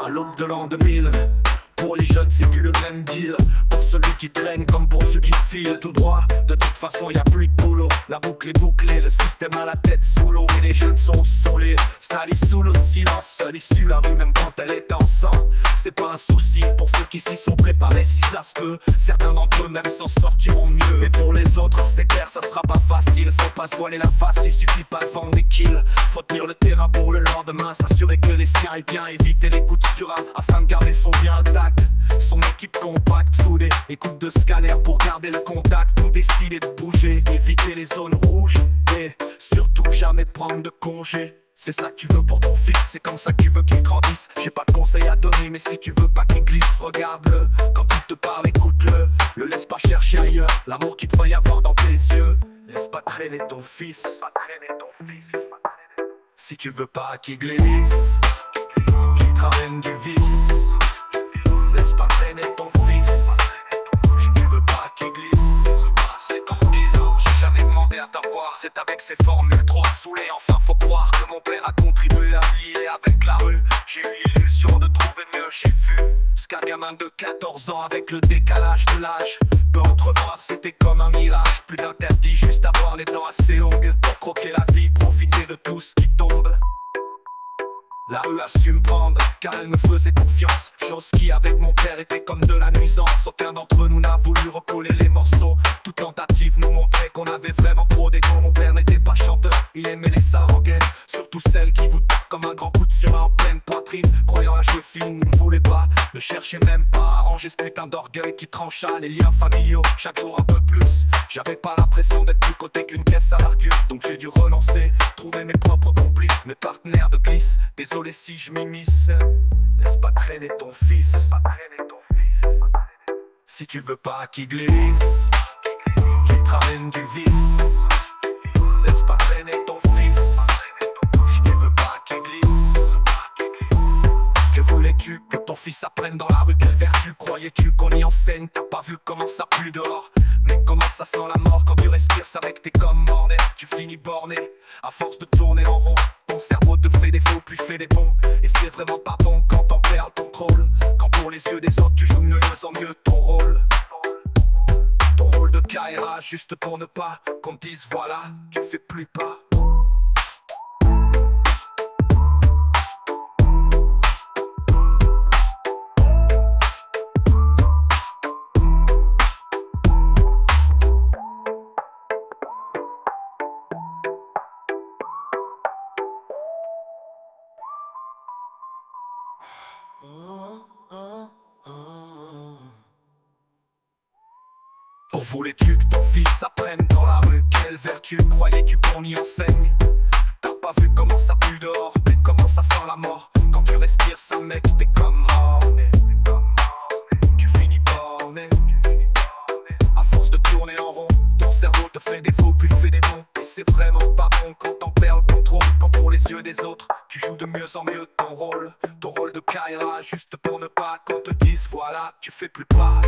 à l'aube de l'an 2000. Pour les jeunes c'est plus le même deal. Pour celui qui traîne comme pour ceux qui filent tout droit. De toute façon y a plus de boulot. La boucle est bouclée, le système a la tête sous l'eau. Et les jeunes sont saoulés, salis sous le silence. Seul issue la rue même quand elle est en sang. C'est pas un souci pour ceux qui s'y sont préparés. Si ça se peut, certains d'entre eux même s'en sortiront mieux. Mais pour les autres c'est clair, ça sera pas facile. Faut pas se voiler la face, il suffit pas de vendre des kills. Faut tenir le terrain pour le lendemain. S'assurer que les siens aillent bien, éviter les coups de surin afin de garder son bien intact. Son équipe compacte, soudée, écoute de scanner pour garder le contact. Ou décider de bouger, éviter les zones rouges. Et surtout jamais prendre de congé. C'est ça que tu veux pour ton fils, c'est comme ça que tu veux qu'il grandisse. J'ai pas de conseils à donner, mais si tu veux pas qu'il glisse, regarde-le. Quand il te parle, écoute-le. Le laisse pas chercher ailleurs, l'amour qu'il te va y avoir dans tes yeux. Laisse pas traîner ton fils. Si tu veux pas qu'il glisse, qu'il te ramène du vice. Laisse pas traîner ton fils. Si tu veux pas qu'il glisse, c'est en 10 ans, j'ai jamais demandé à t'avoir. C'est avec ces formules trop saoulées. Enfin faut croire que mon père a contribué à lier avec la rue. J'ai eu l'illusion de trouver mieux, j'ai vu ce qu'un gamin de 14 ans avec le décalage de l'âge peut entrevoir, c'était comme un mirage. Plus d'interdit, juste avoir les dents assez longues pour croquer la vie, profiter de tout ce qui tombe. La rue a su me prendre, car elle me faisait confiance. Chose qui avec mon père était comme de la nuisance. Aucun d'entre nous n'a voulu recoller les morceaux. Toute tentative nous montrait qu'on avait vraiment trop d'ego. Mon père n'était pas chanteur, il aimait les saranguettes. Surtout celles qui vous tapent comme un grand coup de surin en pleine poitrine. Croyant à jouer film, ne voulait pas, ne cherchez même pas à arranger ce putain d'orgueil qui trancha les liens familiaux. Chaque jour un peu plus, j'avais pas l'impression d'être plus coté qu'une pièce à l'Argus. Donc j'ai dû renoncer, trouver mes propres complices, mes partenaires de glisse. Désolé si je m'immisce, laisse pas traîner ton fils. Si tu veux pas qu'il glisse, qu'il te ramène du vice. Laisse pas traîner ton fils. Si tu veux pas qu'il glisse. Que voulais-tu que ton fils apprenne dans la rue? Quelle vertu croyais-tu qu'on y enseigne? T'as pas vu comment ça pue dehors? Mais comment ça sent la mort quand tu respires? Ça avec t'es comme morné. Tu finis borné à force de tourner en rond. Ton cerveau te fait des faux puis fait des bons. Et c'est vraiment pas bon quand t'en perds le contrôle. Quand pour les yeux des autres tu joues mieux en mieux ton rôle. Ton rôle de Kaira juste pour ne pas qu'on te dise voilà, tu fais plus pas. Pour voulais-tu que ton fils apprenne dans la rue? Quelle vertu croyais-tu qu'on y enseigne? T'as pas vu comment ça pue dehors? Mais comment ça sent la mort? Quand tu respires ça mec t'es comme morné. Tu finis borné. À force de tourner en rond, ton cerveau te fait des faux puis fait des bons. Et c'est vraiment pas bon quand t'en perds le contrôle. Quand pour les yeux des autres, tu joues de mieux en mieux ton rôle. Ton rôle de Kaira juste pour ne pas qu'on te dise voilà, tu fais plus pas.